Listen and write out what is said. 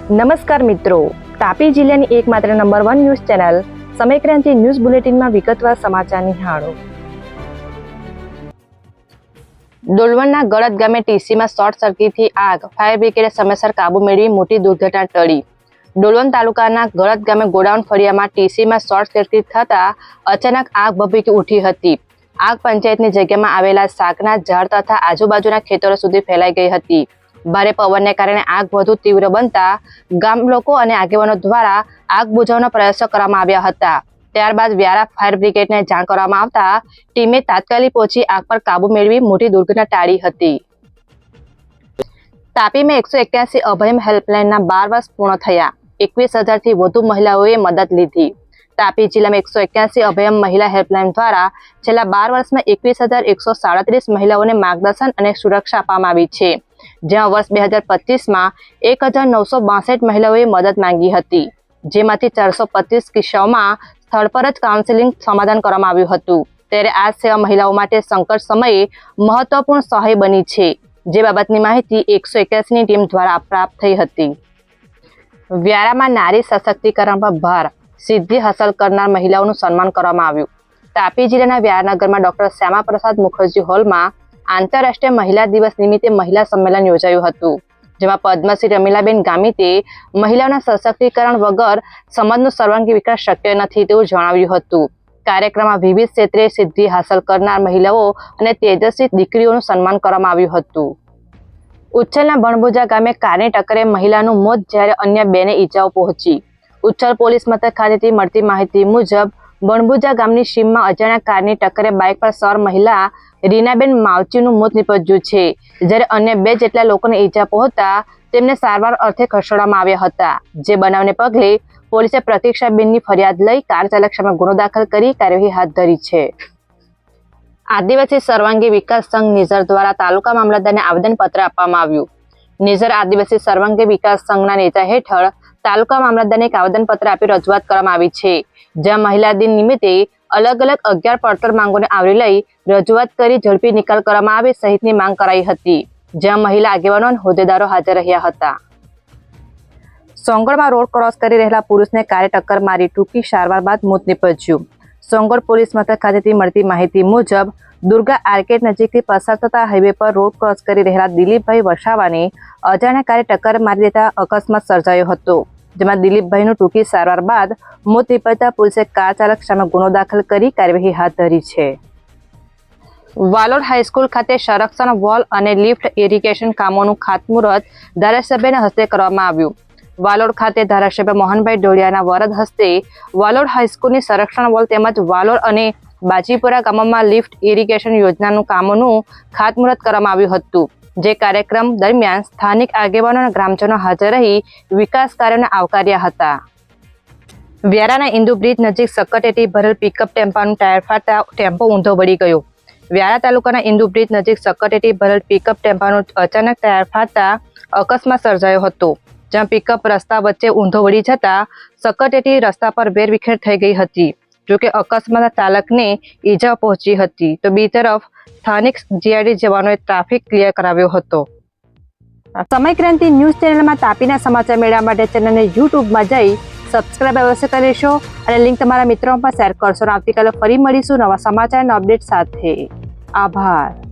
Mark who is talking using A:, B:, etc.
A: નમસ્કાર મિત્રો, તાપી જિલ્લાની એકમાત્ર number 1 news channel Samaykranti news બુલેટિનમાં વિગતવાર સમાચાર નિહાળો. ડોલવણના ગળદ ગામે ટીસીમાં શોર્ટ સર્કિટથી આગ, ફાયર બ્રિગેડે સમયસર કાબુ મેળવી મોટી દુર્ઘટના ટળી. ડોલવણ તાલુકાના ગળદ ગામે ગોડાઉન ફળિયામાં ટીસીમાં શોર્ટ સર્કિટ થતાં અચાનક આગ ભભૂકી ઉઠી હતી. આગ પંચાયતની જગ્યામાં આવેલા શાકના ઝાડ તથા આજુબાજુના ખેતરો સુધી ફેલાઈ ગઈ હતી. ભારે પવનને કારણે આગ વધુ તીવ્ર બનતા ગામ લોકો અને આગેવાનો દ્વારા આગ બુઝાવવાના પ્રયાસો કરવામાં આવ્યા હતા. ત્યારબાદ વ્યારા ફાયર બ્રિગેડને જાણ કરવામાં આવતા ટીમે તાત્કાલિક પહોંચી આગ પર કાબુ મેળવી મોટી દુર્ઘટના ટાળી હતી. તાપીમાં 181 અભયમ હેલ્પલાઇનના 12 વર્ષ પૂર્ણ થયા. 21,000થી વધુ મહિલાઓએ મદદ લીધી. તાપી જિલ્લામાં 181 અભયમ મહિલા હેલ્પલાઇન દ્વારા છેલ્લા 12 વર્ષમાં 21,137 મહિલાઓને માર્ગદર્શન અને સુરક્ષા આપવામાં આવી છે. જ્યાં વર્ષ 2025માં 1,962 મહિલાઓએ મદદ માંગી હતી, જેમાંથી 425 કિસ્સાઓમાં સ્થળ પર જ કાઉન્સેલિંગ સમાધાન કરવામાં આવ્યું હતું. ત્યારે આ સેવા મહિલાઓ માટે સંકટ સમયે મહત્વપૂર્ણ સહાય બની છે, જે બાબતની માહિતી 181ની ટીમ દ્વારા પ્રાપ્ત થઈ હતી. વ્યારામાં નારી સશક્તિકરણ પર ભાર, સિદ્ધિ હાંસલ કરનાર મહિલાઓનું સન્માન કરવામાં આવ્યું. તાપી જિલ્લાના વ્યારાનગરમાં ડોક્ટર શ્યામા પ્રસાદ મુખર્જી હોલમાં આંતરરાષ્ટ્રીય મહિલા દિવસ નિમિત્તે મહિલા સંમેલન યોજાયું હતું, જેમાં પદ્મશ્રી રમીલાબેન ગામિતે મહિલાઓના સશક્તિકરણ વગર સમાજનો સર્વાંગી વિકાસ શક્ય નથી તેવું જણાવ્યું હતું. કાર્યક્રમમાં વિવિધ ક્ષેત્રે સિદ્ધિ હાંસલ કરનાર મહિલાઓ અને તેજસ્વી દીકરીઓનું સન્માન કરવામાં આવ્યું હતું. ઉચ્છલના બણબુજા ગામે કારની ટક્કરે મહિલાનું મોત જ્યારે અન્ય 2ને ઈજાઓ પહોંચી. ઉચ્છલ પોલીસ મથક ખાતેથી મળતી માહિતી મુજબ બણબુજા ગામની સીમમાં અજાણ્યા કારની ટક્કરે બાઇક પર સવાર મહિલા રીનાબેન માવચીનું મોત નીપજ્યું છે, જ્યારે અન્ય 2 જેટલા લોકોને ઈજા પહોંચતા તેમને સારવાર અર્થે ખસેડવામાં આવ્યા હતા. જે બનાવને પગલે પોલીસે પ્રતીક્ષાબેનની ફરિયાદ લઈ કાર ચાલક સામે ગુનો દાખલ કરી કાર્યવાહી હાથ ધરી છે. આદિવાસી સર્વાંગી વિકાસ સંઘ નિઝર દ્વારા તાલુકા મામલતદારને આવેદનપત્ર આપવામાં આવ્યું. નિઝર આદિવાસી સર્વાંગી વિકાસ સંઘના નેજા હેઠળ તાલુકા મામલતદારને એક આવેદનપત્ર આપી રજૂઆત કરવામાં આવી છે, જ્યાં મહિલા દિન નિમિત્તે અલગ અલગ 11 પડતર માંગોને આવરી લઈ રજૂઆત કરી ઝડપી નિકાલ કરવામાં આવે સહિતની માંગ કરાઈ હતી, જ્યાં મહિલા આગેવાનો અને હોદ્દેદારો હાજર રહ્યા હતા. સોંગઢમાં રોડ ક્રોસ કરી રહેલા પુરુષને કારે ટક્કર મારી ટૂંકી સારવાર બાદ મોત નીપજ્યું. સોંગઢ પોલીસ મથક ખાતેથી મળતી માહિતી મુજબ દુર્ગા આર્કેડ નજીકથી પસાર થતા હાઈવે પર રોડ ક્રોસ કરી રહેલા દિલીપભાઈ વસાવાને અજાણ્યા કારે ટક્કર મારી દેતા અકસ્માત સર્જાયો હતો, જેમાં દિલીપભાઈનું ટૂંકી સારવાર બાદ મોત નીપજતા પોલીસે કાર ચાલક સામે ગુનો દાખલ કરી કાર્યવાહી હાથ ધરી છે. વાલોડ હાઈસ્કૂલ ખાતે સંરક્ષણ વોલ અને લિફ્ટ ઇરિગેશન કામોનું ખાતમુહૂર્ત ધારાસભ્યના હસ્તે કરવામાં આવ્યું. વાલોડ ખાતે ધારાસભ્ય મોહનભાઈ ડોડિયાના વરદ હસ્તે વાલોડ હાઈસ્કૂલની સંરક્ષણ વોલ તેમજ વાલોડ અને બાજીપુરા ગામોમાં લિફ્ટ ઇરિગેશન યોજનાનું કામોનું ખાતમુહૂર્ત કરવામાં આવ્યું હતું. જે કાર્યક્રમ દરમિયાન સ્થાનિક આગેવાનો અને ગ્રામજનો હાજર રહી વિકાસ કાર્યોને આવકાર્યા હતા. વ્યારાના ઇન્દુ બ્રિજ નજીક સક્કટેટી ભરેલ પિકઅપ ટેમ્પાનું ટાયર ફાટતા ટેમ્પો ઊંધો વળી ગયો. વ્યારા તાલુકાના ઇન્દુ બ્રિજ નજીક સક્કટેટી ભરેલ પિકઅપ ટેમ્પાનું અચાનક ટાયર ફાટતા અકસ્માત સર્જાયો હતો, જ્યાં પિકઅપ રસ્તા વચ્ચે ઊંધો વળી જતા સક્કટેટી રસ્તા પર વેરવિખેર થઈ ગઈ હતી. જોકે અકસ્માત ચાલકને ઈજા પહોંચી હતી, તો બીજી તરફ સ્થાનિક જીઆરડી જવાનોએ ટ્રાફિક ક્લિયર કરાવ્યો હતો. સમયક્રાંતિ ન્યૂઝ ચેનલમાં તાપીના સમાચાર મેળવવા માટે ચેનલને યુટ્યુબમાં જઈ સબસ્ક્રાઇબ અવશ્ય કરી લેશો અને લિંક તમારા મિત્રોમાં શેર કરશો. આવતીકાલે ફરી મળીશું નવા સમાચારના અપડેટ સાથે. આભાર.